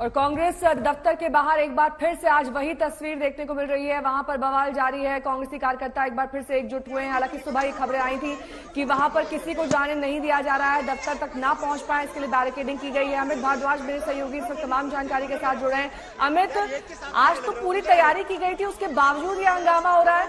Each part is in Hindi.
और कांग्रेस दफ्तर के बाहर एक बार फिर से आज वही तस्वीर देखने को मिल रही है। वहां पर बवाल जारी है। कांग्रेसी कार्यकर्ता एक बार फिर से एकजुट हुए हैं। हालांकि सुबह ही खबरें आई थी कि वहां पर किसी को जाने नहीं दिया जा रहा है, दफ्तर तक ना पहुंच पाए इसके लिए बैरिकेडिंग की गई है। अमित भारद्वाज मेरे सहयोगी इस वक्त तमाम जानकारी के साथ जुड़े हैं। अमित, आज तो पूरी तैयारी की गई थी, उसके बावजूद यह हंगामा हो रहा है।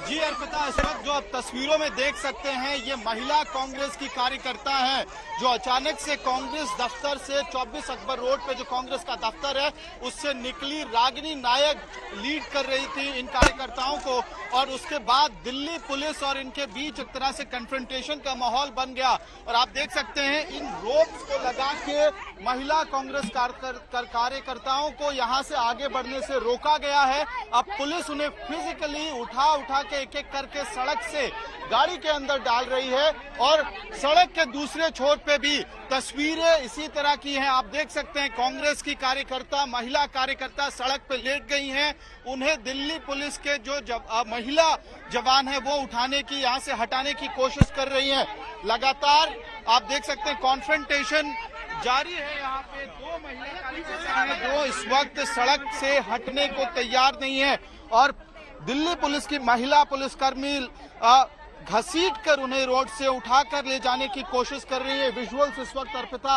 जी अर्पिता, इस वक्त जो आप तस्वीरों में देख सकते हैं ये महिला कांग्रेस की कार्यकर्ता है जो अचानक से कांग्रेस दफ्तर से 24 अकबर रोड पे जो कांग्रेस का दफ्तर है उससे निकली। रागिनी नायक लीड कर रही थी इन कार्यकर्ताओं को और उसके बाद दिल्ली पुलिस और इनके बीच एक तरह से कन्फ्रंटेशन का माहौल बन गया। और आप देख सकते हैं इन रोप्स को लगा के महिला कांग्रेस कार्यकर्ताओं को यहाँ से आगे बढ़ने से रोका गया है। अब पुलिस उन्हें फिजिकली उठा के एक एक करके सड़क से गाड़ी के अंदर डाल रही है और सड़क के दूसरे छोर पे भी तस्वीरें इसी तरह की हैं। आप देख सकते हैं कांग्रेस की कार्यकर्ता, महिला कार्यकर्ता सड़क पे लेट गई हैं। उन्हें दिल्ली पुलिस के जो महिला जवान है वो उठाने की, यहाँ से हटाने की कोशिश कर रही हैं। लगातार आप देख सकते हैं कॉन्फ्रंटेशन जारी है। यहाँ पे दो महिला कार्यकर्ता हैं जो इस वक्त सड़क से हटने को तैयार नहीं है और दिल्ली पुलिस की महिला पुलिसकर्मी घसीट कर उन्हें रोड से उठाकर ले जाने की कोशिश कर रही है। विजुअल्स इस वक्त अर्पिता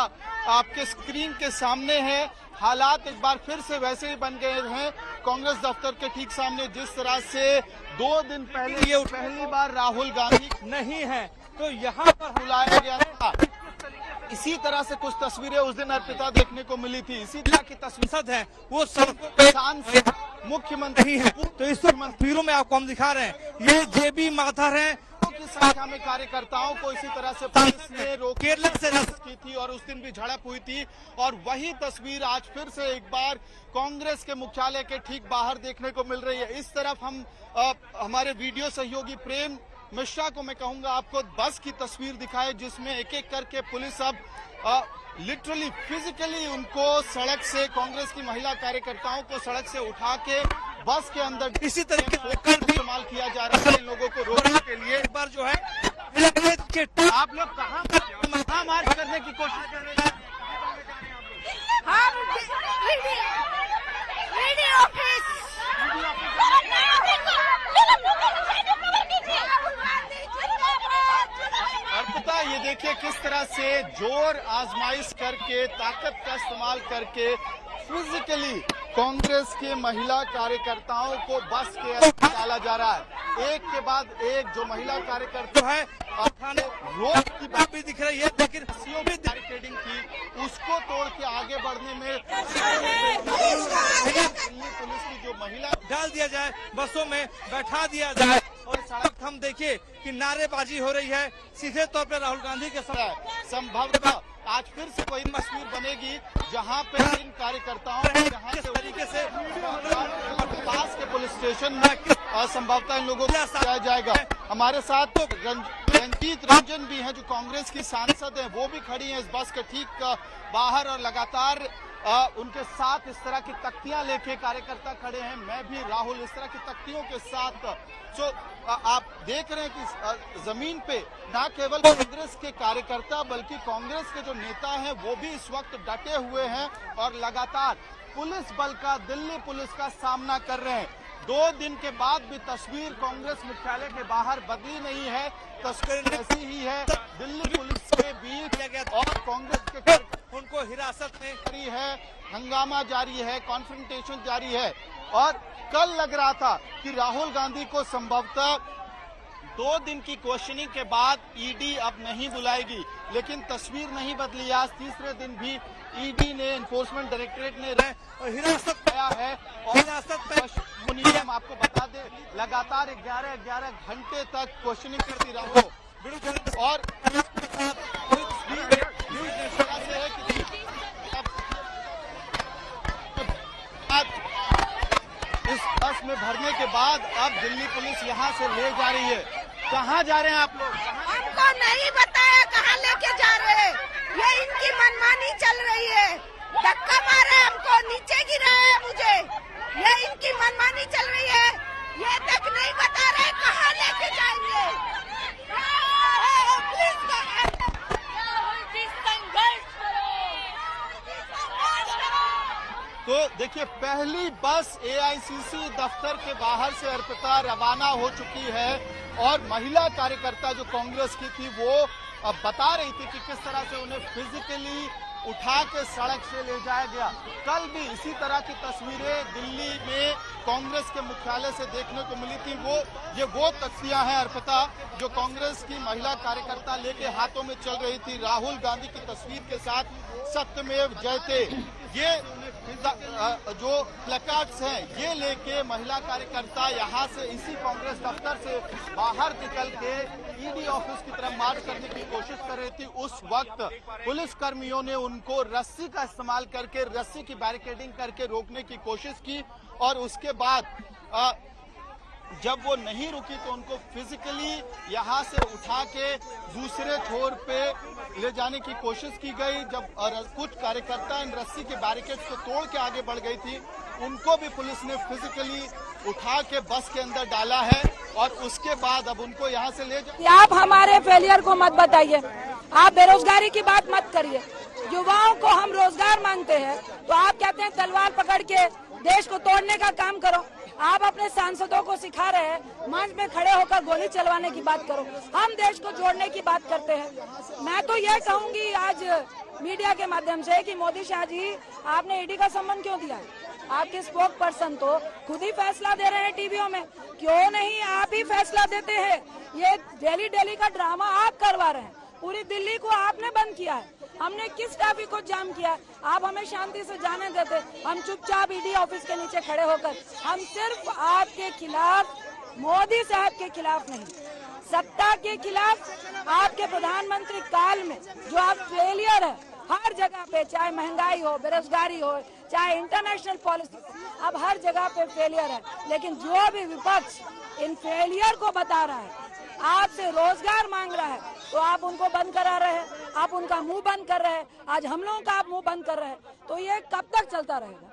आपके स्क्रीन के सामने है। हालात एक बार फिर से वैसे ही बन गए हैं कांग्रेस दफ्तर के ठीक सामने, जिस तरह से 2 दिन पहले ये पहली बार राहुल गांधी नहीं है तो यहाँ पर बुलाया गया था। इसी तरह से कुछ तस्वीरें उस दिन अर्पिता देखने को मिली थी। इसी तरह की तस्वीर है वो सांसद मुख्यमंत्री है। तो इस तस्वीरों में आपको हम दिखा रहे हैं ये जेबी माथर है की संख्या में कार्यकर्ताओं को इसी तरह से पुलिस ने केरल से अरेस्ट की थी और उस दिन भी झड़प हुई थी। और वही तस्वीर आज फिर से एक बार कांग्रेस के मुख्यालय के ठीक बाहर देखने को मिल रही है। इस तरफ हम हमारे वीडियो सहयोगी प्रेम मिश्रा को मैं कहूंगा आपको बस की तस्वीर दिखाए जिसमें एक एक करके पुलिस अब लिटरली फिजिकली उनको सड़क से, कांग्रेस की महिला कार्यकर्ताओं को सड़क से उठा के बस के अंदर इसी तरीके से इस्तेमाल किया जा रहा है इन लोगों को रोकने के लिए। एक बार जो है आप लोग कहाँ मार्च करने की कोशिश कर रहे हैं? अर्पिता, ये देखिए किस तरह से जोर आजमाइश करके, ताकत का इस्तेमाल करके फिजिकली कांग्रेस के महिला कार्यकर्ताओं को बस के अंदर डाला जा रहा है। एक के बाद एक जो महिला कार्यकर्ता है रोड की बात भी दिख रही है, लेकिन भी बैरिकेडिंग की उसको तोड़ के आगे बढ़ने में दिल्ली पुलिस की जो महिला डाल दिया जाए, बसों में बैठा दिया जाए और सड़क हम देखिए कि नारेबाजी हो रही है। सीधे तौर पर राहुल गांधी के साथ संभवतः आज फिर से कोई तस्वीर बनेगी जहां पे इन कार्यकर्ताओं को यहाँ से तरीके से पास के पुलिस स्टेशन में संभवतः इन लोगों को लाया जाएगा। हमारे साथ तो रंजीत रंजन भी हैं जो कांग्रेस की सांसद हैं, वो भी खड़ी हैं इस बस के ठीक बाहर और लगातार उनके साथ इस तरह की तख्तियां लेके कार्यकर्ता खड़े हैं। मैं भी राहुल इस तरह की तख्तियों के साथ आप देख रहे हैं कि जमीन पे न केवल कांग्रेस के कार्यकर्ता बल्कि कांग्रेस के जो नेता हैं वो भी इस वक्त डटे हुए हैं और लगातार पुलिस बल का, दिल्ली पुलिस का सामना कर रहे हैं। 2 दिन के बाद भी तस्वीर कांग्रेस मुख्यालय के बाहर बदली नहीं है, तस्वीर ऐसी ही है। दिल्ली पुलिस के बीच और कांग्रेस के उनको हिरासत में करी है, हंगामा जारी है, कॉन्फ्रंटेशन जारी है। और कल लग रहा था कि राहुल गांधी को संभवतः 2 दिन की क्वेश्चनिंग के बाद ईडी अब नहीं बुलाएगी, लेकिन तस्वीर नहीं बदली। आज तीसरे दिन भी ईडी ने, एनफोर्समेंट डायरेक्टरेट ने हिरासत पाया है और हिरासत में हम आपको बता दें लगातार 11 घंटे तक क्वेश्चनिंग करती रहो और इस बस में भरने के बाद अब दिल्ली पुलिस यहाँ से ले जा रही है। कहाँ जा रहे हैं आप लोग? हमको नहीं बताया कहाँ लेके जा रहे हैं, ये इनकी मनमानी चल रही है। धक्का मारे हमको, नीचे गिरा है मुझे, ये इनकी मनमानी चल रही है। ये तक नहीं बता रहे कहाँ लेके जाएंगे। देखिए, पहली बस एआईसीसी दफ्तर के बाहर से अर्पिता रवाना हो चुकी है और महिला कार्यकर्ता जो कांग्रेस की थी वो बता रही थी कि किस तरह से उन्हें फिजिकली उठा के सड़क से ले जाया गया। कल भी इसी तरह की तस्वीरें दिल्ली में कांग्रेस के मुख्यालय से देखने को मिली थी। वो तस्वीरें हैं अर्पिता जो कांग्रेस की महिला कार्यकर्ता लेके हाथों में चल रही थी राहुल गांधी की तस्वीर के साथ सत्यमेव जयते। ये जो प्लेकार्ड्स हैं ये लेके महिला कार्यकर्ता यहाँ से इसी कांग्रेस दफ्तर से बाहर निकल के ईडी ऑफिस की तरफ मार्च करने की कोशिश कर रही थी। उस वक्त पुलिस कर्मियों ने उनको रस्सी का इस्तेमाल करके रस्सी की बैरिकेडिंग करके रोकने की कोशिश की और उसके बाद जब वो नहीं रुकी तो उनको फिजिकली यहाँ से उठा के दूसरे छोर पे ले जाने की कोशिश की गई। जब कुछ कार्यकर्ता इन रस्सी के बैरिकेड्स को तोड़ के आगे बढ़ गई थी उनको भी पुलिस ने फिजिकली उठा के बस के अंदर डाला है और उसके बाद अब उनको यहाँ से ले आप हमारे फेलियर को मत बताइए, आप बेरोजगारी की बात मत करिए। युवाओं को हम रोजगार मांगते हैं तो आप कहते हैं तलवार पकड़ के देश को तोड़ने का काम करो। आप अपने सांसदों को सिखा रहे हैं मंच में खड़े होकर गोली चलवाने की बात करो, हम देश को जोड़ने की बात करते हैं। मैं तो ये कहूंगी आज मीडिया के माध्यम से कि मोदी शाह जी आपने ईडी का सम्मान क्यों दिया है? आपके स्पोक पर्सन तो खुद ही फैसला दे रहे हैं टीवियों में, क्यों नहीं आप ही फैसला देते हैं? ये डेली का ड्रामा आप करवा रहे हैं, पूरी दिल्ली को आपने बंद किया है। हमने किस ट्रैफिक को जाम किया? आप हमें शांति से जाने देते, हम चुपचाप ईडी ऑफिस के नीचे खड़े होकर हम सिर्फ आपके खिलाफ, मोदी साहब के खिलाफ नहीं, सत्ता के खिलाफ, आपके प्रधानमंत्री काल में जो आप फेलियर है हर जगह पे, चाहे महंगाई हो, बेरोजगारी हो, चाहे इंटरनेशनल पॉलिसी, अब हर जगह पे फेलियर है। लेकिन जो भी विपक्ष इन फेलियर को बता रहा है, आपसे रोजगार मांग रहा है, तो आप उनको बंद करा रहे हैं, आप उनका मुंह बंद कर रहे हैं। आज हम लोगों का आप मुंह बंद कर रहे हैं, तो ये कब तक चलता रहेगा?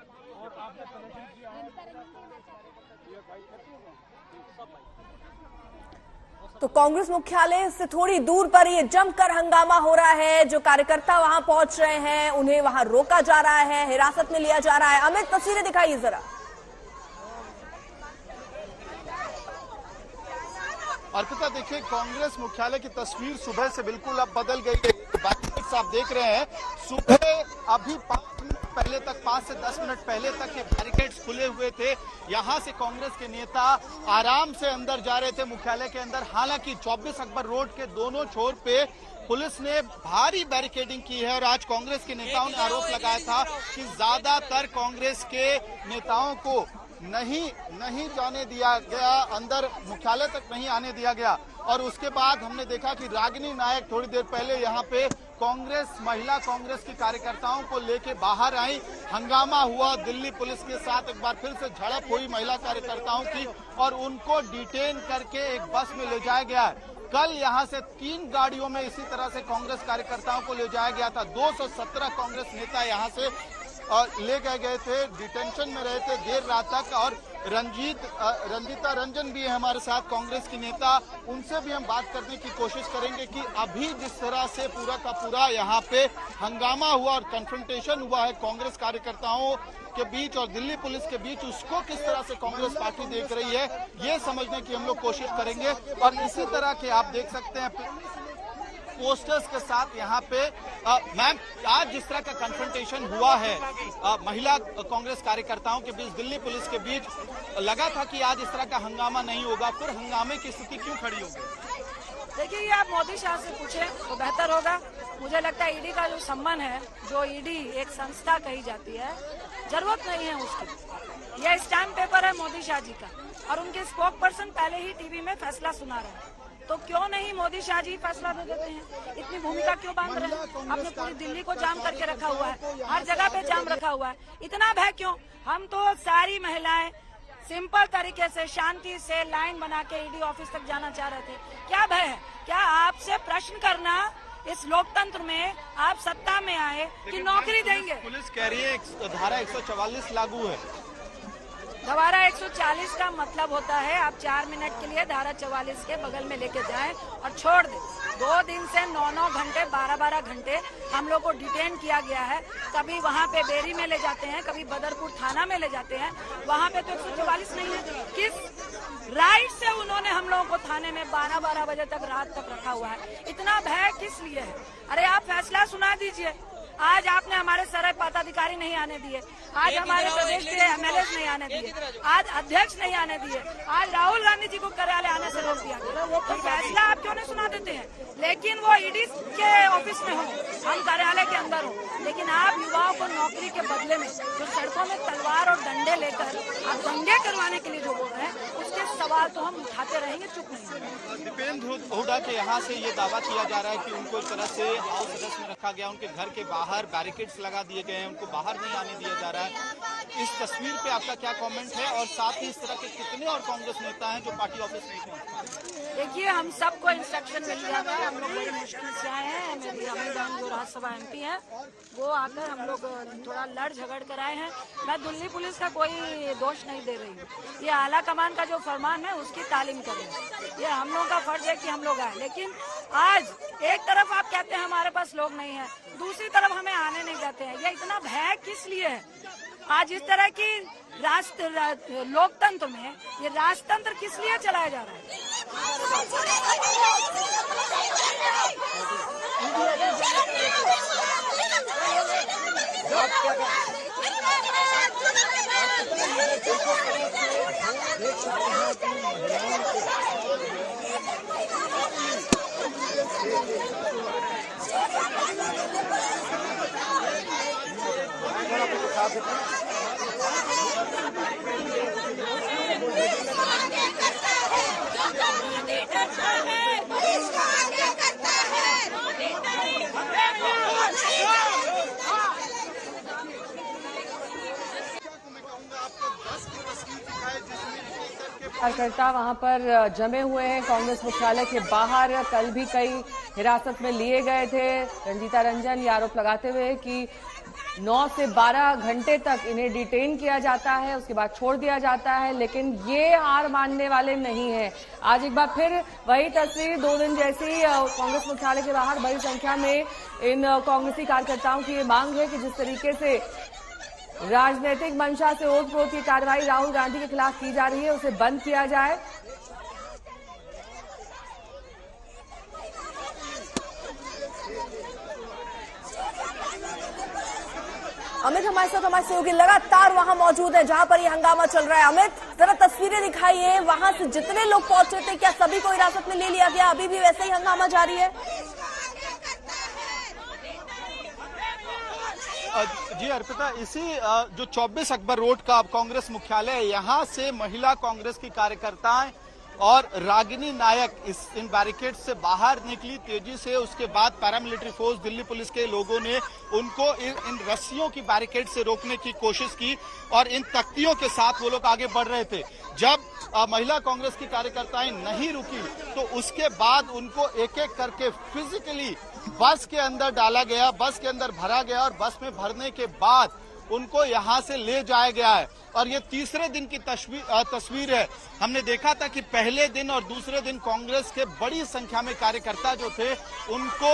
तो कांग्रेस मुख्यालय से थोड़ी दूर पर ये जमकर हंगामा हो रहा है। जो कार्यकर्ता वहां पहुंच रहे हैं उन्हें वहां रोका जा रहा है, हिरासत में लिया जा रहा है। अमित, तस्वीरें दिखाइए जरा। अर्पिता, देखिए, कांग्रेस मुख्यालय की तस्वीर सुबह से बिल्कुल अब बदल गई है। आप देख रहे हैं सुबह अभी 5 मिनट पहले तक, 5 से 10 मिनट पहले तक ये बैरिकेड्स खुले हुए थे। यहां से कांग्रेस के नेता आराम से अंदर जा रहे थे मुख्यालय के अंदर। हालांकि 24 अकबर रोड के दोनों छोर पे पुलिस ने भारी बैरिकेडिंग की है और आज कांग्रेस के नेताओं ने आरोप लगाया था कि ज्यादातर कांग्रेस के नेताओं को नहीं जाने दिया गया, अंदर मुख्यालय तक नहीं आने दिया गया। और उसके बाद हमने देखा कि रागिनी नायक थोड़ी देर पहले यहाँ पे महिला कांग्रेस की कार्यकर्ताओं को लेके बाहर आई। हंगामा हुआ, दिल्ली पुलिस के साथ एक बार फिर से झड़प हुई महिला कार्यकर्ताओं की और उनको डिटेन करके एक बस में ले जाया गया है। कल यहां से 3 गाड़ियों में इसी तरह से कांग्रेस कार्यकर्ताओं को ले जाया गया था। 217 कांग्रेस नेता यहां से ले गए थे, डिटेंशन में रहे थे देर रात तक। और रंजीता रंजन भी है हमारे साथ, कांग्रेस की नेता, उनसे भी हम बात करने की कोशिश करेंगे कि अभी जिस तरह से पूरा का पूरा यहाँ पे हंगामा हुआ और कन्फ्रंटेशन हुआ है कांग्रेस कार्यकर्ताओं के बीच और दिल्ली पुलिस के बीच, उसको किस तरह से कांग्रेस पार्टी देख रही है ये समझने की हम लोग कोशिश करेंगे। और इसी तरह के आप देख सकते हैं पोस्टर्स के साथ यहाँ पे मैम, आज जिस तरह का कन्फ्रंटेशन हुआ है महिला कांग्रेस कार्यकर्ताओं के बीच, दिल्ली पुलिस के बीच, लगा था कि आज इस तरह का हंगामा नहीं होगा, फिर हंगामे की स्थिति क्यों खड़ी होगी? देखिए, ये आप मोदी शाह से पूछें तो बेहतर होगा। मुझे लगता है ईडी का जो सम्मान है, जो ईडी एक संस्था कही जाती है, जरूरत नहीं है उसकी। यह स्टैम्प पेपर है मोदी शाह जी का और उनके स्पोक पर्सन पहले ही टीवी में फैसला सुना रहे हैं, तो क्यों नहीं मोदी शाह जी फैसला दे देते हैं? इतनी भूमिका क्यों बांध रहे हैं? आपने पूरी दिल्ली को जाम करके रखा हुआ है, हर जगह पे जाम रखा हुआ है, इतना भय क्यों? हम तो सारी महिलाएं सिंपल तरीके से शांति से लाइन बना के ईडी ऑफिस तक जाना चाह रहे थे। क्या भय है? क्या आपसे प्रश्न करना इस लोकतंत्र में, आप सत्ता में आए कि नौकरी देंगे? पुलिस कह रही है धारा 144 लागू है। धारा 140 का मतलब होता है आप 4 मिनट के लिए धारा 44 के बगल में लेके जाएं और छोड़ दें। 2 दिन से 9-9 घंटे 12-12 घंटे हम लोग को डिटेन किया गया है। कभी वहाँ पे बेरी में ले जाते हैं, कभी बदरपुर थाना में ले जाते हैं। वहाँ पे तो 144 नहीं है। किस राइट से उन्होंने हम लोगों को थाने में 12-12 बजे तक रात तक रखा हुआ है? इतना भय किस लिए है? अरे आप फैसला सुना दीजिए। आज आपने हमारे सारे पदाधिकारी नहीं आने दिए, आज हमारे प्रदेश के एमएलए नहीं आने दिए, आज अध्यक्ष नहीं आने दिए, आज राहुल गांधी जी को कार्यालय आने से रोक दिया गया। तो फैसला आप क्यों नहीं सुना देते हैं? लेकिन वो ईडी के ऑफिस में हो, हम कार्यालय के अंदर हो, लेकिन आप युवाओं को नौकरी के बदले में जो सड़कों में तलवार और डंडे लेकर आप दंगे करवाने के लिए जो बोल रहे हैं, उसके सवाल तो हम उठाते रहेंगे, चुप नहीं। दीपेंद्र हुड्डा के यहाँ से ये दावा किया जा रहा है कि उनको इस तरह से हाउस अरेस्ट में रखा गया, उनके घर के बाहर बैरिकेड्स लगा दिए गए हैं, उनको बाहर नहीं आने दिया जा रहा है। इस तस्वीर पे आपका क्या कमेंट है? और साथ ही इस तरह के कितने और कांग्रेस नेता हैं जो पार्टी ऑफिस नहीं पहुंच? देखिए, हम सबको इंस्ट्रक्शन मिल गया है, हम लोग बड़ी मुश्किल से आए हैं। मेरी अमित बहन जो राज्यसभा एमपी हैं, वो आकर हम लोग थोड़ा लड़ झगड़ कर आए हैं। मैं दिल्ली पुलिस का कोई दोष नहीं दे रही हूँ, ये आला कमान का जो फरमान है उसकी तालीम कर रहे हैं। ये हम लोगों का फर्ज है कि हम लोग आए, लेकिन आज एक तरफ आप कहते हैं हमारे पास लोग नहीं है, दूसरी तरफ हमें आने नहीं देते हैं। ये इतना भय किस लिए है? आज इस तरह की लोकतंत्र में ये राजतंत्र किस लिए चलाया जा रहा है? कार्यकर्ता वहां पर जमे हुए हैं कांग्रेस मुख्यालय के बाहर। कल भी कई हिरासत में लिए गए थे। रंजीता रंजन ये आरोप लगाते हुए कि 9 से 12 घंटे तक इन्हें डिटेन किया जाता है, उसके बाद छोड़ दिया जाता है, लेकिन ये हार मानने वाले नहीं है। आज एक बार फिर वही तस्वीर, 2 दिन जैसी कांग्रेस मुख्यालय के बाहर बड़ी संख्या में इन कांग्रेसी कार्यकर्ताओं की ये मांग है कि जिस तरीके से राजनीतिक मंशा से ओत-प्रोत की कार्रवाई राहुल गांधी के खिलाफ की जा रही है, उसे बंद किया जाए। अमित हमारे साथ, हमारे सहयोगी लगातार वहां मौजूद है जहां पर ये हंगामा चल रहा है। अमित, जरा तस्वीरें दिखाइए, वहां से जितने लोग पहुंचे थे, क्या सभी को हिरासत में ले लिया गया? अभी भी वैसे ही हंगामा जारी है? जी अर्पिता, इसी जो 24 अकबर रोड का कांग्रेस मुख्यालय है, यहाँ से महिला कांग्रेस की कार्यकर्ताएं और रागिनी नायक इन बैरिकेड से बाहर निकली तेजी से। उसके बाद पैरामिलिट्री फोर्स, दिल्ली पुलिस के लोगों ने उनको इन रस्सियों की बैरिकेड से रोकने की कोशिश की और इन तख्तियों के साथ वो लोग आगे बढ़ रहे थे। जब महिला कांग्रेस की कार्यकर्ताएं नहीं रुकी तो उसके बाद उनको एक एक करके फिजिकली बस के अंदर डाला गया, बस के अंदर भरा गया और बस में भरने के बाद उनको यहां से ले जाया गया है। और ये तीसरे दिन की तस्वीर है। हमने देखा था कि पहले दिन और दूसरे दिन कांग्रेस के बड़ी संख्या में कार्यकर्ता जो थे उनको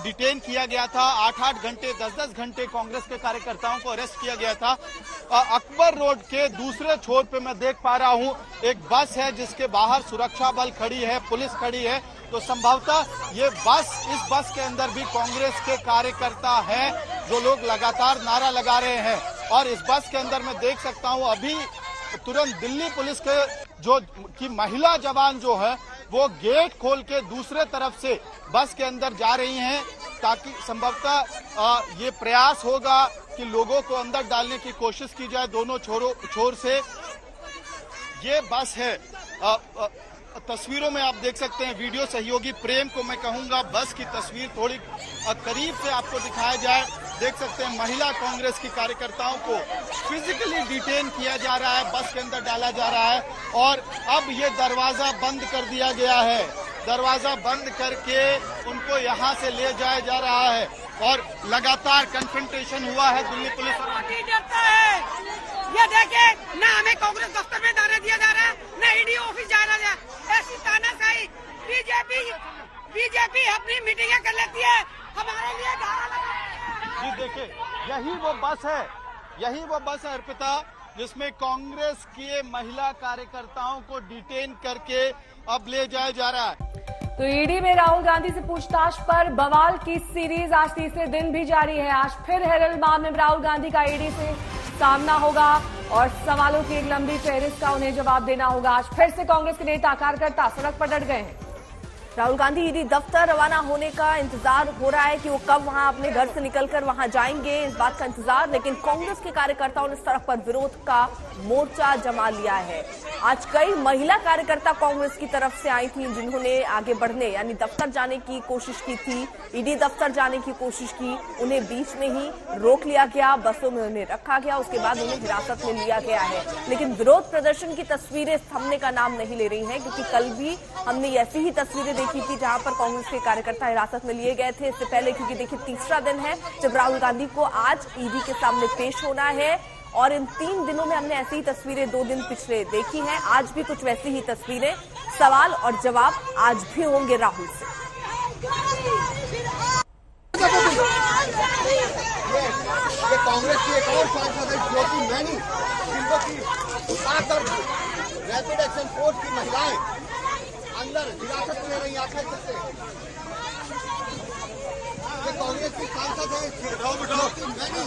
डिटेन किया गया था। 8-8 घंटे 10-10 घंटे कांग्रेस के कार्यकर्ताओं को अरेस्ट किया गया था। अकबर रोड के दूसरे छोर पे मैं देख पा रहा हूं एक बस है जिसके बाहर सुरक्षा बल खड़ी है, पुलिस खड़ी है। तो संभवतः ये इस बस के अंदर भी कांग्रेस के कार्यकर्ता हैं जो लोग लगातार नारा लगा रहे हैं। और इस बस के अंदर मैं देख सकता हूं अभी तुरंत दिल्ली पुलिस के महिला जवान जो है वो गेट खोल के दूसरे तरफ से बस के अंदर जा रही हैं, ताकि संभवतः ये प्रयास होगा कि लोगों को अंदर डालने की कोशिश की जाए दोनों छोर से। ये बस है, तस्वीरों में आप देख सकते हैं। वीडियो सहयोगी प्रेम को मैं कहूंगा बस की तस्वीर थोड़ी करीब से आपको दिखाया जाए। देख सकते हैं महिला कांग्रेस की कार्यकर्ताओं को फिजिकली डिटेन किया जा रहा है, बस के अंदर डाला जा रहा है और अब ये दरवाजा बंद कर दिया गया है। दरवाजा बंद करके उनको यहाँ से ले जाया जा रहा है और लगातार कन्फ्रंटेशन हुआ है दिल्ली पुलिस। ये देखिए, न हमें कांग्रेस दफ्तर में जाने दिया जा रहा है, न ईडी ऑफिस जाना जा रहा है। ऐसी तानाशाही बीजेपी बीजेपी अपनी मीटिंगें कर लेती है, हमारे लिए धारा लगा। जी देखिए, यही वो बस है अर्पिता, जिसमें कांग्रेस के महिला कार्यकर्ताओं को डिटेन करके अब ले जाया जा रहा है। तो ईडी में राहुल गांधी से पूछताछ पर बवाल की सीरीज आज तीसरे दिन भी जारी है। आज फिर हेरल मामले में राहुल गांधी का ईडी से सामना होगा और सवालों की एक लंबी फहरिस्त का उन्हें जवाब देना होगा। आज फिर से कांग्रेस के नेता कार्यकर्ता सड़क पर डट गए हैं। राहुल गांधी ईडी दफ्तर रवाना होने का इंतजार हो रहा है कि वो कब वहां अपने घर से निकलकर वहां जाएंगे, इस बात का इंतजार। लेकिन कांग्रेस के कार्यकर्ताओं ने सड़क पर विरोध का मोर्चा जमा लिया है। आज कई महिला कार्यकर्ता कांग्रेस की तरफ से आई थी, जिन्होंने आगे बढ़ने यानी दफ्तर जाने की कोशिश की थी, ईडी दफ्तर जाने की कोशिश की। उन्हें बीच में ही रोक लिया गया, बसों में उन्हें रखा गया, उसके बाद उन्हें हिरासत में लिया गया है। लेकिन विरोध प्रदर्शन की तस्वीरें थमने का नाम नहीं ले रही हैं, क्योंकि कल भी हमने ऐसी ही तस्वीरें देखी थी जहां पर कांग्रेस के कार्यकर्ता हिरासत में लिए गए थे। इससे पहले, क्योंकि देखिए तीसरा दिन है जब राहुल गांधी को आज ईडी के सामने पेश होना है, और इन 3 दिनों में हमने ऐसी ही तस्वीरें 2 दिन पिछले देखी हैं। आज भी कुछ वैसी ही तस्वीरें, सवाल और जवाब आज भी होंगे राहुल से। ये कांग्रेस की एक और सांसद है ज्योति मैनी, जिनको की 7 रैपिड एक्शन फोर्स की महिलाएं अंदर हिरासत में रही आखिर से। ये कांग्रेस की सांसद है ज्योति मैनी।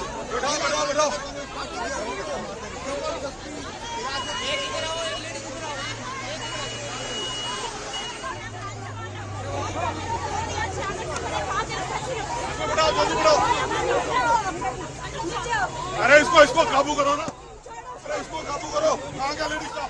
अरे इसको काबू करो ना, अरे इसको काबू करो। कहाँ गया लेडीज का?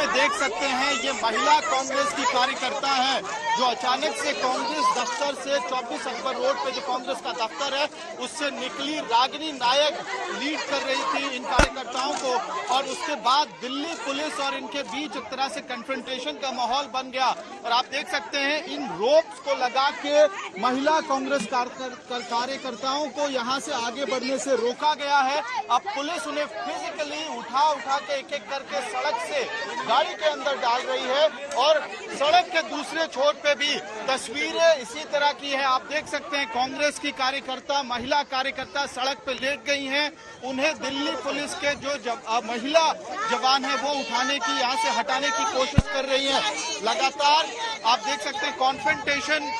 देख सकते हैं ये महिला कांग्रेस की कार्यकर्ता है, जो अचानक से कांग्रेस दफ्तर से 24 अकबर रोड पे जो कांग्रेस का दफ्तर है उससे निकली। रागिनी नायक लीड कर रही थी इन कार्यकर्ताओं को, और उसके बाद दिल्ली पुलिस और इनके बीच एक तरह से कन्फ्रंटेशन का माहौल बन गया। और आप देख सकते हैं इन रोप्स को लगा के महिला कांग्रेस कार्यकर्ताओं को यहाँ से आगे बढ़ने से रोका गया है। अब पुलिस उन्हें फिजिकली उठा के एक एक करके सड़क से गाड़ी के अंदर डाल रही है, और सड़क के दूसरे छोर पे भी तस्वीरें इसी तरह की है। आप देख सकते हैं कांग्रेस की कार्यकर्ता, महिला कार्यकर्ता सड़क पे लेट गई हैं। उन्हें दिल्ली पुलिस के जो महिला जवान है वो उठाने की, यहाँ से हटाने की कोशिश कर रही है। लगातार आप देख सकते हैं कॉन्फ्रंटेशन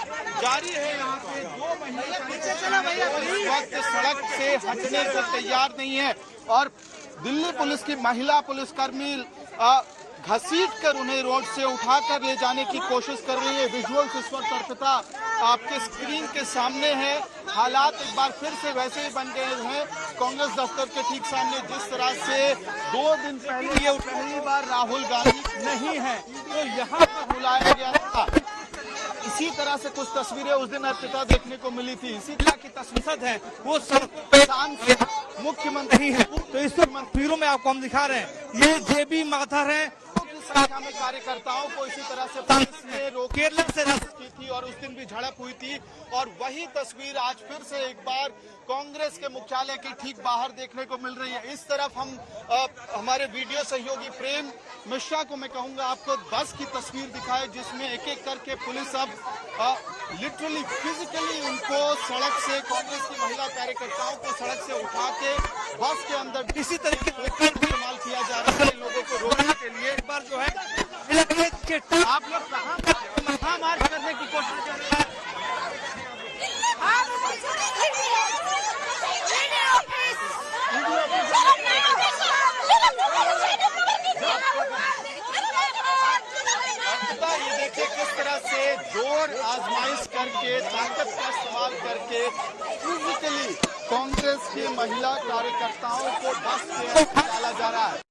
जारी है यहाँ पे। दो महिला इस वक्त सड़क से हटने को तैयार नहीं है, और दिल्ली पुलिस की महिला पुलिसकर्मी घसीट कर उन्हें रोड से उठाकर ले जाने की कोशिश कर रही है। विजुअल्स इस वक्त अर्पिता आपके स्क्रीन के सामने है। हालात एक बार फिर से वैसे ही बन गए हैं कांग्रेस दफ्तर के ठीक सामने, जिस तरह से 2 दिन पहले ये पहली बार राहुल गांधी नहीं है तो यहाँ पर बुलाया गया था। इसी तरह से कुछ तस्वीरें उस दिन अर्पिता देखने को मिली थी। इसी तरह की तस्वीर है वो सब मुख्यमंत्री है। तो इस तस्वीरों में आपको हम दिखा रहे हैं, ये जेबी माथर है। संख्या में कार्यकर्ताओं को इसी तरह से पुलिस ने केरल से की थी, और उस दिन भी झड़प हुई थी। और वही तस्वीर आज फिर से एक बार कांग्रेस के मुख्यालय के ठीक बाहर देखने को मिल रही है। इस तरफ हम हमारे वीडियो सहयोगी प्रेम मिश्रा को मैं कहूंगा आपको बस की तस्वीर दिखाए, जिसमें एक एक करके पुलिस अब लिटरली फिजिकली उनको सड़क से, कांग्रेस की महिला कार्यकर्ताओं को सड़क से उठा के बस के अंदर किसी तरीके से इस्तेमाल किया जा रहा है लोगों को रोकने के लिए। एक बार जो है आप लोग कहाँ मार्च करने की कोशिश कर रहे हैं? ये देखिए ताकत का इस्तेमाल करके फिजिकली कांग्रेस के महिला कार्यकर्ताओं को बस से निकाला जा रहा है।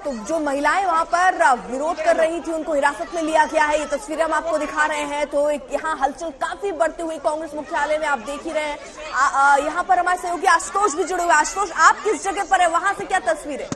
तो जो महिलाएं वहां पर विरोध कर रही थी उनको हिरासत में लिया गया है। ये तस्वीरें हम आपको दिखा रहे हैं। तो यहाँ हलचल काफी बढ़ती हुई कांग्रेस मुख्यालय में आप देख ही रहे हैं। यहाँ पर हमारे सहयोगी आशुतोष भी जुड़े हुए। आशुतोष, आप किस जगह पर है, वहां से क्या तस्वीरें?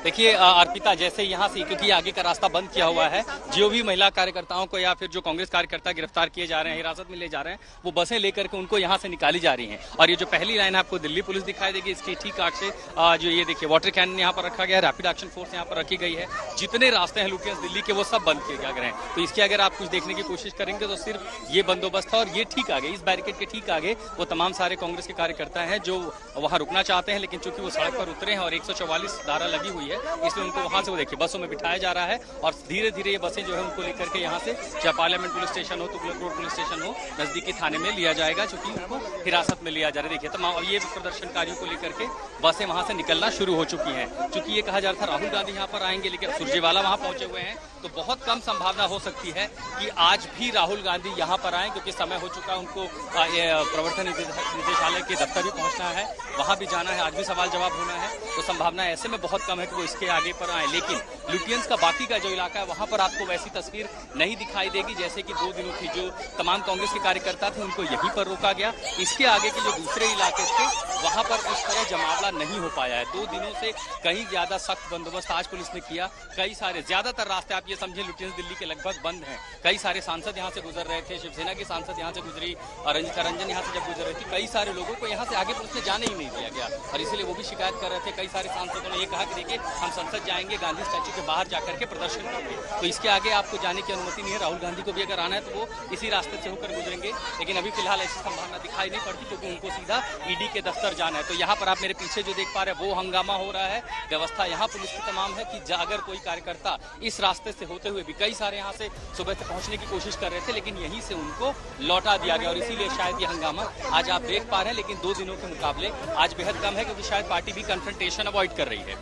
देखिए अर्पिता, जैसे यहाँ से क्योंकि आगे का रास्ता बंद किया हुआ है, जो भी महिला कार्यकर्ताओं को या फिर जो कांग्रेस कार्यकर्ता गिरफ्तार किए जा रहे हैं, हिरासत में ले जा रहे हैं, वो बसें लेकर के उनको यहाँ से निकाली जा रही हैं। और ये जो पहली लाइन है आपको दिल्ली पुलिस दिखाई देगी, इसकी ठीक आगे से जो ये देखिए वाटर कैनन यहाँ पर रखा गया है, रैपिड एक्शन फोर्स यहाँ पर रखी गई है। जितने रास्ते हैं लुटियंस दिल्ली के वो सब बंद किए जा रहे हैं। तो इसके अगर आप कुछ देखने की कोशिश करेंगे तो सिर्फ ये बंदोबस्त है। और ये ठीक आगे, इस बैरिकेड के ठीक आगे वो तमाम सारे कांग्रेस के कार्यकर्ता हैं जो वहाँ रुकना चाहते हैं, लेकिन चूंकि वो सड़क पर उतरे हैं और 144 धारा लगी हुई है, इसलिए उनको वहां से वो देखिए बसों में बिठाया जा रहा है। और धीरे धीरे ये बसें जो है उनको लेकर के यहाँ से चाहे पार्लियामेंट पुलिस स्टेशन हो, तुगलक रोड पुलिस स्टेशन हो, नजदीकी थाने में लिया जाएगा, चूंकि उनको हिरासत में लिया जा रहा है। देखिए तमाम ये प्रदर्शनकारियों को लेकर के बसें वहां से निकलना शुरू हो चुकी हैं। चूंकि ये कहा जा रहा था राहुल गांधी यहाँ पर आएंगे, लेकिन सुरजेवाला वहां पहुंचे हुए हैं, तो बहुत कम संभावना हो सकती है कि आज भी राहुल गांधी यहाँ पर आए, क्योंकि समय हो चुका है। उनको प्रवर्तन निदेशालय के दफ्तर भी पहुंचना है, वहां भी जाना है, आज भी सवाल जवाब होना है। तो संभावना ऐसे में बहुत कम है कि वो इसके आगे पर आए। लेकिन लुटियंस का बाकी का जो इलाका है वहां पर आपको वैसी तस्वीर नहीं दिखाई देगी जैसे कि 2 दिनों की जो तमाम कांग्रेस के कार्यकर्ता थे उनको यहीं पर रोका गया। इसके आगे के जो दूसरे इलाके थे वहां पर इस तरह जमावड़ा नहीं हो पाया है। 2 दिनों से कहीं ज्यादा सख्त बंदोबस्त आज पुलिस ने किया। कई सारे ज्यादातर रास्ते आप ये समझे लुटियंस दिल्ली के लगभग बंद हैं। कई सारे सांसद यहाँ से गुजर रहे थे, शिवसेना के सांसद यहाँ से गुजरी, रंजिता रंजन यहाँ से जब गुजर रही थी, कई सारे लोगों को यहाँ से आगे पुलिस ने जाने ही नहीं दिया गया। और इसलिए वो भी शिकायत कर रहे थे। कई सारे सांसदों ने ये कहा कि देखिए हम संसद जाएंगे, गांधी स्टैच्यू के बाहर जाकर के प्रदर्शन करेंगे, तो इसके आगे आपको जाने की अनुमति नहीं है। राहुल गांधी को भी अगर आना है तो वो इसी रास्ते से होकर गुजरेंगे। लेकिन अभी फिलहाल ऐसी संभावना दिखाई नहीं पड़ती, क्योंकि उनको सीधा ईडी के दफ्तर जाना है। तो यहाँ पर आप मेरे पीछे जो देख पा रहे हैं वो हंगामा हो रहा है। व्यवस्था यहाँ पुलिस की तमाम है कि अगर कोई कार्यकर्ता इस रास्ते से होते हुए भी, कई सारे यहाँ से सुबह से पहुंचने की कोशिश कर रहे थे, लेकिन यहीं से उनको लौटा दिया गया और इसीलिए शायद ये हंगामा आज आप देख पा रहे हैं। लेकिन 2 दिनों के मुकाबले आज बेहद कम है, क्योंकि शायद पार्टी भी कन्फ्रंटेशन अवॉइड कर रही है।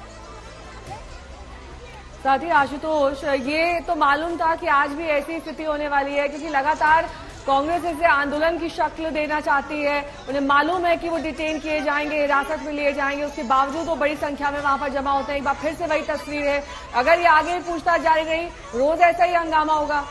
साथ ही आशुतोष, ये तो मालूम था कि आज भी ऐसी स्थिति होने वाली है, क्योंकि लगातार कांग्रेस इसे आंदोलन की शक्ल देना चाहती है। उन्हें मालूम है कि वो डिटेन किए जाएंगे, हिरासत में लिए जाएंगे, उसके बावजूद वो बड़ी संख्या में वहां पर जमा होते हैं। एक बार फिर से वही तस्वीर है। अगर ये आगे भी पूछताछ जारी रही, रोज ऐसा ही हंगामा होगा।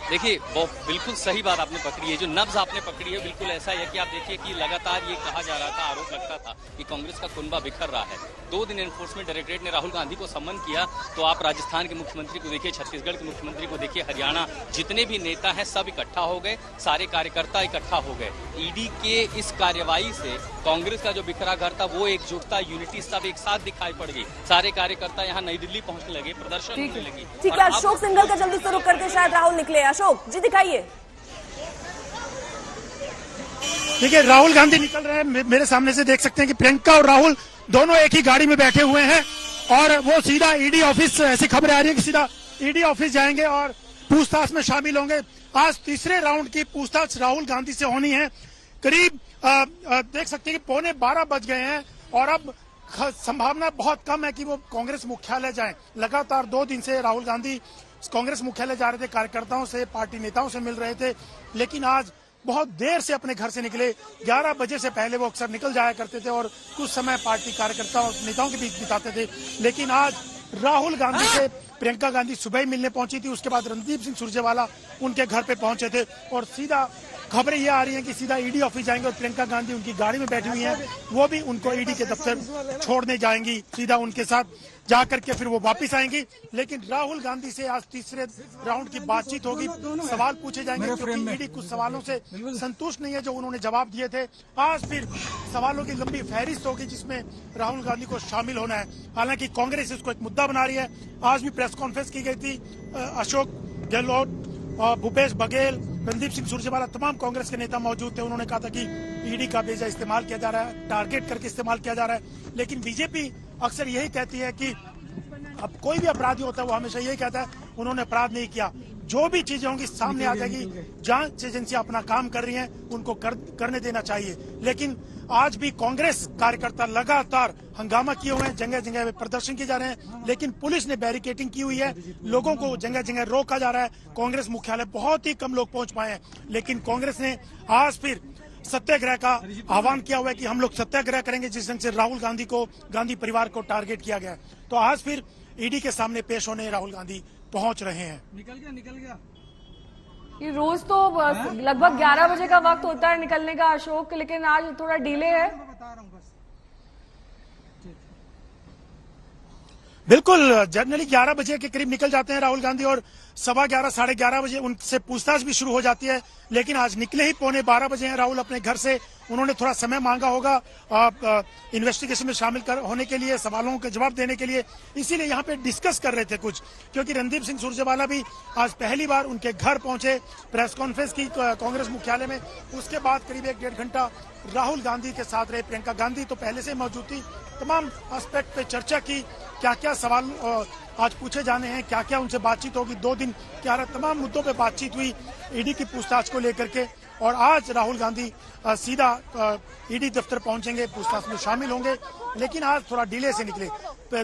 देखिए वो बिल्कुल सही बात आपने पकड़ी है, जो नब्ज आपने पकड़ी है बिल्कुल ऐसा है कि आप देखिए कि लगातार ये कहा जा रहा था, आरोप लगता था कि कांग्रेस का कुनबा बिखर रहा है। 2 दिन एनफोर्समेंट डायरेक्टरेट ने राहुल गांधी को सम्मन किया, तो आप राजस्थान के मुख्यमंत्री को देखिए, छत्तीसगढ़ के मुख्यमंत्री को देखिए, हरियाणा जितने भी नेता हैं सब इकट्ठा हो गए, सारे कार्यकर्ता इकट्ठा हो गए। ईडी के इस कार्रवाई से कांग्रेस का जो बिखरा घर था वो एकजुटता, यूनिटी सब एक साथ दिखाई पड़ गई। सारे कार्यकर्ता यहाँ नई दिल्ली पहुंचने लगे, प्रदर्शन होने लगी। ठीक है, अशोक सिंघल का जल्दी से रुक करके शायद राहुल निकले। अशोक जी दिखाइए। देखिए राहुल गांधी निकल रहे हैं, मेरे सामने से देख सकते हैं कि प्रियंका और राहुल दोनों एक ही गाड़ी में बैठे हुए हैं और वो सीधा ईडी ऑफिस, ऐसी खबरें आ रही है कि सीधा ईडी ऑफिस जाएंगे और पूछताछ में शामिल होंगे। आज तीसरे राउंड की पूछताछ राहुल गांधी से होनी है। करीब देख सकते हैं कि 11:15 बज गए हैं और अब संभावना बहुत कम है कि वो कांग्रेस मुख्यालय जाएं। लगातार 2 दिन से राहुल गांधी कांग्रेस मुख्यालय जा रहे थे, कार्यकर्ताओं से, पार्टी नेताओं से मिल रहे थे, लेकिन आज बहुत देर से अपने घर से निकले। 11 बजे से पहले वो अक्सर निकल जाया करते थे और कुछ समय पार्टी कार्यकर्ताओं और नेताओं के बीच बिताते थे। लेकिन आज राहुल गांधी से प्रियंका गांधी सुबह ही मिलने पहुंची थी, उसके बाद रणदीप सिंह सुरजेवाला उनके घर पे पहुंचे थे और सीधा खबरें ये आ रही हैं कि सीधा ईडी ऑफिस जाएंगे और प्रियंका गांधी उनकी गाड़ी में बैठी हुई हैं, वो भी उनको ईडी के दफ्तर छोड़ने जाएंगी। सीधा उनके साथ जाकर के फिर वो वापस आएंगी। लेकिन राहुल गांधी से आज तीसरे राउंड की बातचीत होगी, सवाल पूछे जाएंगे, क्योंकि ईडी कुछ सवालों से संतुष्ट नहीं है जो उन्होंने जवाब दिए थे। आज फिर सवालों की लंबी फहरिस्त होगी जिसमें राहुल गांधी को शामिल होना है। हालांकि कांग्रेस इसको एक मुद्दा बना रही है। आज भी प्रेस कॉन्फ्रेंस की गई थी, अशोक गहलोत, भूपेश बघेल, रणदीप सिंह सुरजेवाला, तमाम कांग्रेस के नेता मौजूद थे। उन्होंने कहा था कि ईडी का बेजा इस्तेमाल किया जा रहा है, टारगेट करके इस्तेमाल किया जा रहा है। लेकिन बीजेपी अक्सर यही कहती है कि अब कोई भी अपराधी होता है वो हमेशा यही कहता है उन्होंने अपराध नहीं किया। जो भी चीजें होंगी सामने आ जाएगी। जांच एजेंसी अपना काम कर रही हैं, उनको करने देना चाहिए। लेकिन आज भी कांग्रेस कार्यकर्ता लगातार हंगामा किए हुए हैं, जगह जगह प्रदर्शन किए जा रहे हैं, लेकिन पुलिस ने बैरिकेडिंग की हुई है, लोगों को जगह जगह रोका जा रहा है। कांग्रेस मुख्यालय बहुत ही कम लोग पहुंच पाए हैं, लेकिन कांग्रेस ने आज फिर सत्याग्रह का आह्वान किया हुआ है कि हम लोग सत्याग्रह करेंगे, जिस ढंग से राहुल गांधी को, गांधी परिवार को टारगेट किया गया है। तो आज फिर ईडी के सामने पेश होने राहुल गांधी पहुंच रहे हैं। निकल गया ये रोज तो लगभग 11 बजे का वक्त होता है निकलने का अशोक, लेकिन आज थोड़ा डिले है। बिल्कुल, जनरली 11 बजे के करीब निकल जाते हैं राहुल गांधी और 11:15 साढ़े 11 बजे उनसे पूछताछ भी शुरू हो जाती है। लेकिन आज निकले ही 11:15 बजे हैं राहुल अपने घर से। उन्होंने थोड़ा समय मांगा होगा इन्वेस्टिगेशन में शामिल होने के लिए, सवालों के जवाब देने के लिए, इसीलिए यहाँ पे डिस्कस कर रहे थे कुछ। क्योंकि रणदीप सिंह सुरजेवाला भी आज पहली बार उनके घर पहुंचे, प्रेस कॉन्फ्रेंस की कांग्रेस मुख्यालय में। उसके बाद करीब 1-1.5 घंटा राहुल गांधी के साथ रहे। प्रियंका गांधी तो पहले से मौजूद थी, तमाम एस्पेक्ट पे चर्चा की, क्या क्या सवाल आज पूछे जाने हैं, क्या क्या उनसे बातचीत होगी। 2 दिन क्या तमाम मुद्दों पे बातचीत हुई ईडी की पूछताछ को लेकर के। और आज राहुल गांधी सीधा ईडी दफ्तर पहुंचेंगे, पूछताछ में शामिल होंगे। लेकिन आज थोड़ा डिले से निकले।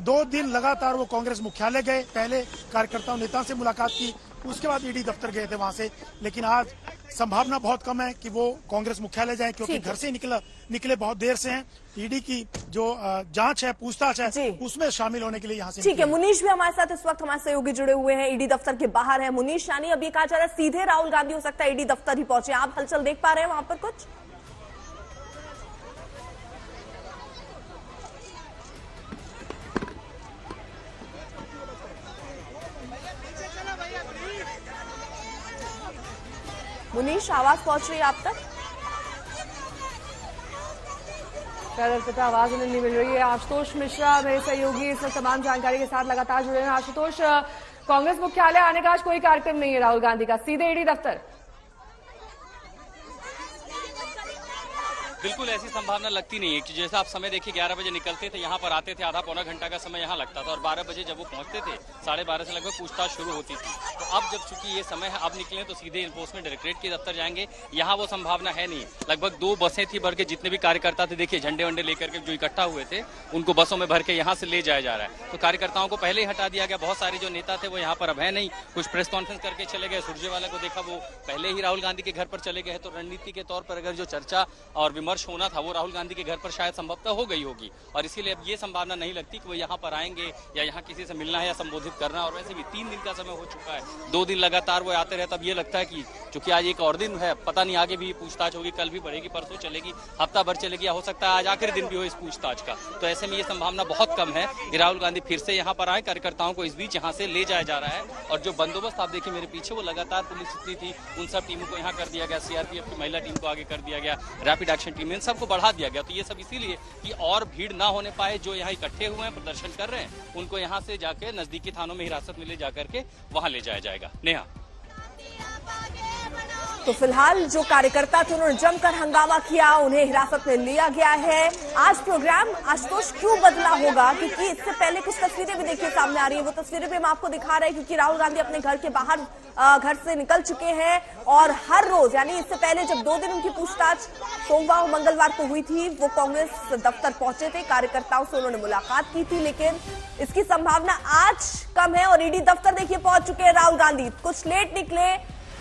2 दिन लगातार वो कांग्रेस मुख्यालय गए, पहले कार्यकर्ताओं नेताओं से मुलाकात की, उसके बाद ईडी दफ्तर गए थे वहां से। लेकिन आज संभावना बहुत कम है कि वो कांग्रेस मुख्यालय जाएं, क्योंकि घर से निकले बहुत देर से हैं। ईडी की जो जांच है, पूछताछ है, उसमें शामिल होने के लिए यहाँ से। ठीक है, मुनीश भी हमारे साथ इस वक्त हमारे सहयोगी जुड़े हुए हैं, ईडी दफ्तर के बाहर है। मुनीश, यानी अब ये कहा जा रहा है सीधे राहुल गांधी हो सकता है ईडी दफ्तर ही पहुंचे, आप हलचल देख पा रहे हैं वहां पर कुछ? मुनीश, आवाज पहुंच रही है आप तक? पता आवाज उन्हें नहीं मिल रही है। आशुतोष मिश्रा मेरे सहयोगी इस तमाम जानकारी के साथ लगातार जुड़े हैं। आशुतोष, कांग्रेस मुख्यालय आने का आज कोई कार्यक्रम नहीं है राहुल गांधी का, सीधे ईडी दफ्तर? बिल्कुल ऐसी संभावना लगती नहीं है कि जैसा आप समय देखिए 11 बजे निकलते थे, यहाँ पर आते थे, आधा पौना घंटा का समय यहाँ लगता था और 12 बजे जब वो पहुंचते थे 12:30 से लगभग पूछताछ शुरू होती थी। तो अब जब चूंकि ये समय है, अब निकले तो सीधे इन्फोर्समेंट डायरेक्टरेट के दफ्तर जाएंगे। यहाँ वो संभावना है नहीं। लगभग 2 बसें थी भर के, जितने भी कार्यकर्ता थे देखिए झंडे वंडे लेकर के जो इकट्ठा हुए थे, उनको बसों में भर के यहाँ से ले जाया जा रहा है। तो कार्यकर्ताओं को पहले ही हटा दिया गया। बहुत सारे जो नेता थे वो यहाँ पर अब है नहीं, कुछ प्रेस कॉन्फ्रेंस करके चले गए। सुरजेवाला को देखा, वो पहले ही राहुल गांधी के घर पर चले गए। तो रणनीति के तौर पर अगर जो चर्चा और विमर्श होना था वो राहुल गांधी के घर पर शायद संभवतः हो गई होगी, और इसीलिए अब ये संभावना नहीं लगती कि वो यहाँ पर आएंगे या यहाँ किसी से मिलना है या संबोधित करना। और वैसे भी 3 दिन का समय हो चुका है, 2 दिन लगातार वो आते रहे। तब ये लगता है कि चूंकि आज एक और दिन है, पता नहीं आगे भी पूछताछ होगी, कल भी बढ़ेगी, परसों चलेगी, हफ्ता भर चलेगी, या हो सकता है आज आखिरी दिन भी हो इस पूछताछ का। तो ऐसे में ये संभावना बहुत कम है कि राहुल गांधी फिर से यहाँ पर आए। कार्यकर्ताओं को इस बीच यहाँ से ले जाया जा रहा है। और जो बंदोबस्त आप देखिए मेरे पीछे, वो लगातार पुलिस इतनी थी, उन सब टीमों को यहाँ कर दिया गया, सीआरपीएफ की महिला टीम को आगे कर दिया गया, रैपिड एक्शन टीम, इन सबको बढ़ा दिया गया। तो ये सब इसीलिए कि और भीड़ ना होने पाए। जो यहाँ इकट्ठे हुए हैं, प्रदर्शन कर रहे हैं, उनको यहाँ से जाके नजदीकी थानों में हिरासत में ले जाकर के वहां ले जाया जाएगा। नेहा, तो फिलहाल जो कार्यकर्ता थे उन्होंने जमकर हंगामा किया, उन्हें हिरासत में लिया गया है। आज प्रोग्राम आशुतोष क्यों बदला होगा, क्योंकि इससे पहले कुछ तस्वीरें भी देखिए सामने आ रही है। वो तस्वीरें भी हम आपको दिखा रहे हैं, क्योंकि राहुल गांधी अपने घर के बाहर घर से निकल चुके हैं। और हर रोज, यानी इससे पहले जब 2 दिन उनकी पूछताछ सोमवार और मंगलवार को हुई थी, वो कांग्रेस दफ्तर पहुंचे थे, कार्यकर्ताओं से उन्होंने मुलाकात की थी। लेकिन इसकी संभावना आज कम है और ईडी दफ्तर देखिए पहुंच चुके हैं राहुल गांधी। कुछ लेट निकले,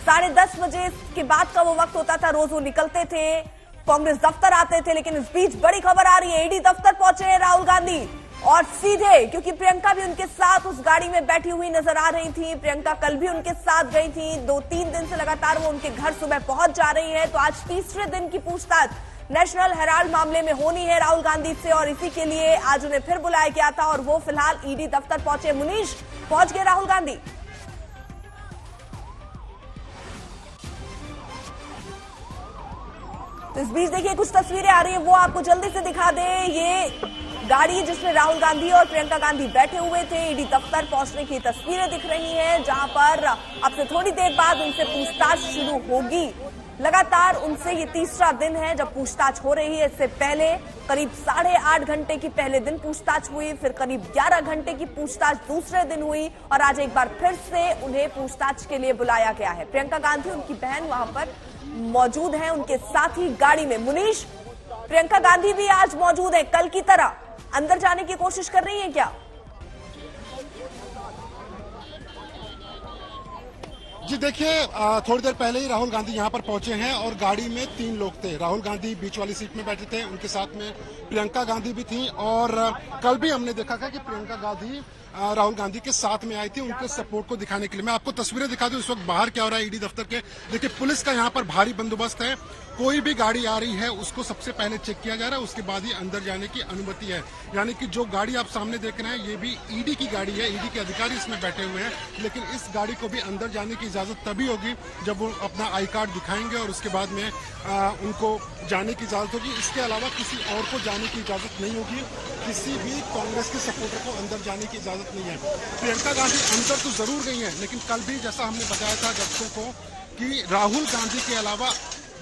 10:30 बजे के बाद का वो वक्त होता था, रोज वो निकलते थे, कांग्रेस दफ्तर आते थे। लेकिन इस बीच बड़ी खबर आ रही है, ईडी दफ्तर पहुंचे हैं राहुल गांधी और सीधे, क्योंकि प्रियंका भी उनके साथ उस गाड़ी में बैठी हुई नजर आ रही थी। प्रियंका कल भी उनके साथ गई थी, 2-3 दिन से लगातार वो उनके घर सुबह पहुंच जा रही है। तो आज तीसरे दिन की पूछताछ नेशनल हेराल्ड मामले में होनी है राहुल गांधी से, और इसी के लिए आज उन्हें फिर बुलाया गया था और वो फिलहाल ईडी दफ्तर पहुंचे। मुनीश, पहुंच गए राहुल गांधी? इस बीच देखिए कुछ तस्वीरें आ रही हैं, वो आपको जल्दी से दिखा दें। ये गाड़ी जिसमें राहुल गांधी और प्रियंका गांधी बैठे हुए थे, ईडी दफ्तर पहुंचने की तस्वीरें दिख रही हैं, जहां पर अब से थोड़ी देर बाद उनसे पूछताछ शुरू होगी। लगातार उनसे ये तीसरा दिन है जब पूछताछ हो रही है। इससे पहले करीब 8.5 घंटे की पहले दिन पूछताछ हुई, फिर करीब 11 घंटे की पूछताछ दूसरे दिन हुई और आज एक बार फिर से उन्हें पूछताछ के लिए बुलाया गया है। प्रियंका गांधी, उनकी बहन वहां पर मौजूद है, उनके साथ ही गाड़ी में मुनीश। प्रियंका गांधी भी आज मौजूद है, कल की तरह अंदर जाने की कोशिश कर रही है क्या? जी देखिए, थोड़ी देर पहले ही राहुल गांधी यहाँ पर पहुंचे हैं और गाड़ी में 3 लोग थे। राहुल गांधी बीच वाली सीट में बैठे थे, उनके साथ में प्रियंका गांधी भी थी और कल भी हमने देखा था कि प्रियंका गांधी राहुल गांधी के साथ में आई थी उनके सपोर्ट को दिखाने के लिए। मैं आपको तस्वीरें दिखा दूं इस वक्त बाहर क्या हो रहा है ईडी दफ्तर के। देखिए, पुलिस का यहाँ पर भारी बंदोबस्त है, कोई भी गाड़ी आ रही है उसको सबसे पहले चेक किया जा रहा है, उसके बाद ही अंदर जाने की अनुमति है। यानी कि जो गाड़ी आप सामने देख रहे हैं ये भी ईडी की गाड़ी है, ईडी के अधिकारी इसमें बैठे हुए हैं, लेकिन इस गाड़ी को भी अंदर जाने की इजाजत तभी होगी जब वो अपना आई कार्ड दिखाएंगे और उसके बाद में उनको जाने की इजाजत होगी। इसके अलावा किसी और को जाने की इजाजत नहीं होगी, किसी भी कांग्रेस के सपोर्टर को अंदर जाने की इजाजत नहीं है। प्रियंका गांधी अंदर तो जरूर गई हैं, लेकिन कल भी जैसा हमने बताया था दर्शकों को कि राहुल गांधी के अलावा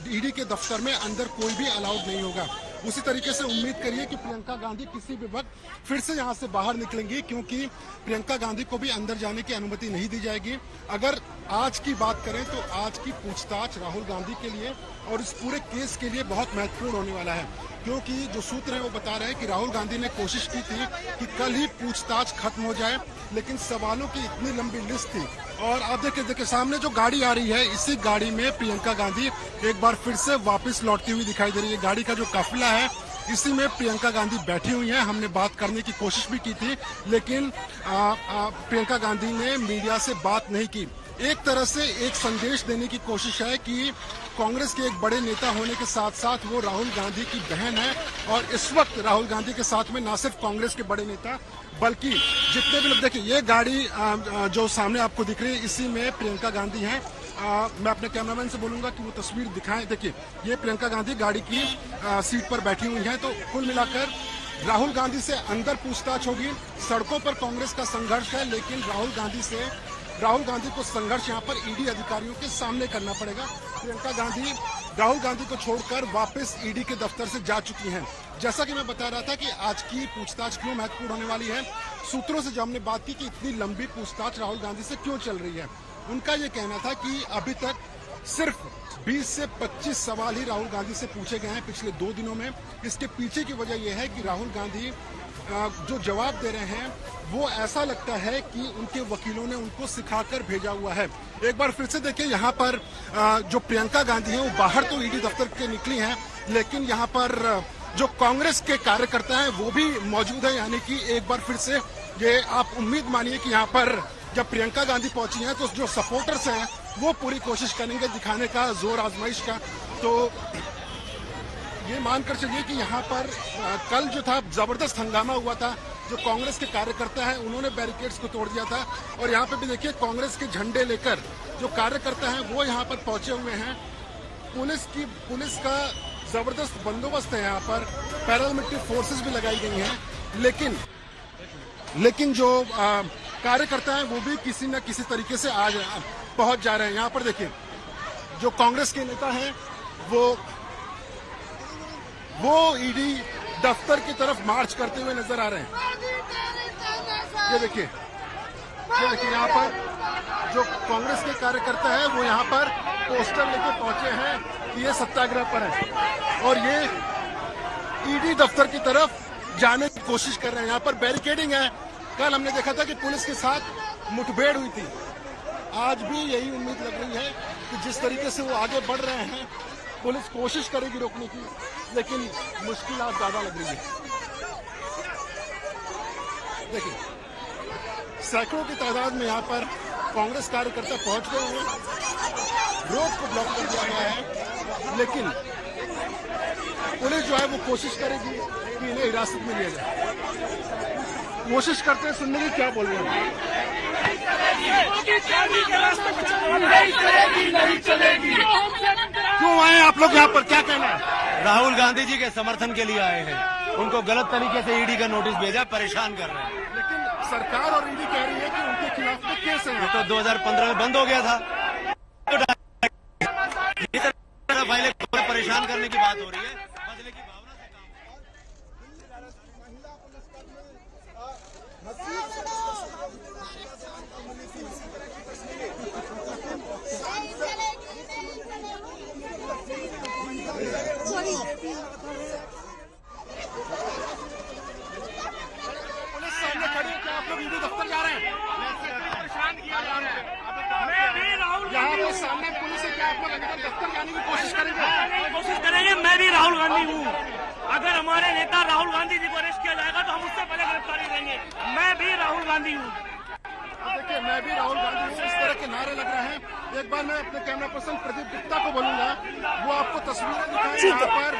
ईडी के दफ्तर में अंदर कोई भी अलाउड नहीं होगा। उसी तरीके से उम्मीद करिए कि प्रियंका गांधी किसी भी वक्त फिर से यहां से बाहर निकलेंगी, क्योंकि प्रियंका गांधी को भी अंदर जाने की अनुमति नहीं दी जाएगी। अगर आज की बात करें तो आज की पूछताछ राहुल गांधी के लिए और इस पूरे केस के लिए बहुत महत्वपूर्ण होने वाला है, क्योंकि जो सूत्र है वो बता रहे हैं कि राहुल गांधी ने कोशिश की थी कि कल ही पूछताछ खत्म हो जाए, लेकिन सवालों की इतनी लंबी लिस्ट थी। और आप देखिए सामने जो गाड़ी आ रही है, इसी गाड़ी में प्रियंका गांधी एक बार फिर से वापस लौटती हुई दिखाई दे रही है। गाड़ी का जो काफिला है इसी में प्रियंका गांधी बैठी हुई हैं। हमने बात करने की कोशिश भी की थी, लेकिन प्रियंका गांधी ने मीडिया से बात नहीं की। एक तरह से एक संदेश देने की कोशिश है कि कांग्रेस के एक बड़े नेता होने के साथ साथ वो राहुल गांधी की बहन है और इस वक्त राहुल गांधी के साथ में न सिर्फ कांग्रेस के बड़े नेता बल्कि जितने भी लोग, देखिए ये गाड़ी जो सामने आपको दिख रही है इसी में प्रियंका गांधी हैं। मैं अपने कैमरामैन से बोलूंगा कि वो तस्वीर दिखाएं। देखिए ये प्रियंका गांधी गाड़ी की सीट पर बैठी हुई हैं। तो कुल मिलाकर राहुल गांधी से अंदर पूछताछ होगी। सड़कों पर कांग्रेस का संघर्ष है, लेकिन राहुल गांधी को संघर्ष यहाँ पर ईडी अधिकारियों के सामने करना पड़ेगा। प्रियंका गांधी राहुल गांधी को छोड़कर वापस ईडी के दफ्तर से जा चुकी हैं। जैसा कि मैं बता रहा था कि आज की पूछताछ क्यों महत्वपूर्ण होने वाली है, सूत्रों से जब हमने बात की कि इतनी लंबी पूछताछ राहुल गांधी से क्यों चल रही है, उनका ये कहना था कि अभी तक सिर्फ 20 से 25 सवाल ही राहुल गांधी से पूछे गए हैं पिछले 2 दिनों में। इसके पीछे की वजह यह है कि राहुल गांधी जो जवाब दे रहे हैं वो ऐसा लगता है कि उनके वकीलों ने उनको सिखाकर भेजा हुआ है। एक बार फिर से देखिए, यहाँ पर जो प्रियंका गांधी है वो बाहर तो ईडी दफ्तर के निकली हैं, लेकिन यहाँ पर जो कांग्रेस के कार्यकर्ता हैं वो भी मौजूद है। यानी कि एक बार फिर से ये आप उम्मीद मानिए कि यहाँ पर जब प्रियंका गांधी पहुंची हैं तो जो सपोर्टर्स हैं वो पूरी कोशिश करेंगे दिखाने का, जोर आजमाइश का। तो ये मानकर चलिए कि यहाँ पर कल जो था जबरदस्त हंगामा हुआ था। जो कांग्रेस के कार्यकर्ता हैं उन्होंने बैरिकेड्स को तोड़ दिया था और यहाँ पे भी देखिए कांग्रेस के झंडे लेकर जो कार्यकर्ता हैं वो यहाँ पर पहुंचे हुए हैं। पुलिस का जबरदस्त बंदोबस्त है, यहाँ पर पैरामिलिट्री फोर्सेस भी लगाई गई हैं, लेकिन जो कार्यकर्ता हैं वो भी किसी न किसी तरीके से आज पहुंच जा रहे हैं। यहाँ पर देखिए जो कांग्रेस के नेता हैं वो ईडी दफ्तर की तरफ मार्च करते हुए नजर आ रहे हैं। ये देखिए यहाँ पर जो कांग्रेस के कार्यकर्ता हैं वो यहाँ पर पोस्टर लेके पहुंचे हैं कि ये सत्याग्रह पर है और ये ईडी दफ्तर की तरफ जाने की कोशिश कर रहे हैं। यहाँ पर बैरिकेडिंग है। कल हमने देखा था कि पुलिस के साथ मुठभेड़ हुई थी, आज भी यही उम्मीद लग रही है कि जिस तरीके से वो आगे बढ़ रहे हैं पुलिस कोशिश करेगी रोकने की, लेकिन मुश्किल ज्यादा लग रही है। देखिए सैकड़ों की तादाद में यहाँ पर कांग्रेस कार्यकर्ता पहुंच गए हैं, रोड को ब्लॉक कर दिया गया है, लेकिन पुलिस जो है वो कोशिश करेगी कि इन्हें हिरासत में लिया जाए। कोशिश करते हैं सुनने की क्या बोल रहे हैं। क्यों आए आप लोग यहाँ पर, क्या कहना है? राहुल गांधी जी के समर्थन के लिए आए हैं। उनको गलत तरीके से ईडी का नोटिस भेजा, परेशान कर रहे हैं। लेकिन सरकार और ईडी कह रही है कि उनके खिलाफ में केस है। तो 2015 में बंद हो गया था। परेशान करने की बात हो रही है, बदले की भावना से पुलिस सामने खड़ी है, क्या आप लोग ईडी दफ्तर जा रहे हैं? परेशान किया जा रहा है। यहाँ पे सामने पुलिस है, क्या आप लोग अभी तक दफ्तर जाने की कोशिश करेंगे? मैं भी राहुल गांधी हूँ। अगर हमारे नेता राहुल गांधी जी को अरेस्ट किया जाएगा तो हम उससे पहले गिरफ्तारी देंगे। मैं भी राहुल गांधी हूँ। देखिए, मैं भी राहुल गांधी हूँ, इस तरह के नारे लग रहे हैं। एक बार मैं अपने कैमरा पर्सन प्रदीप गुप्ता को बोलूंगा, वो आपको तस्वीरें दिखाएं यहाँ पर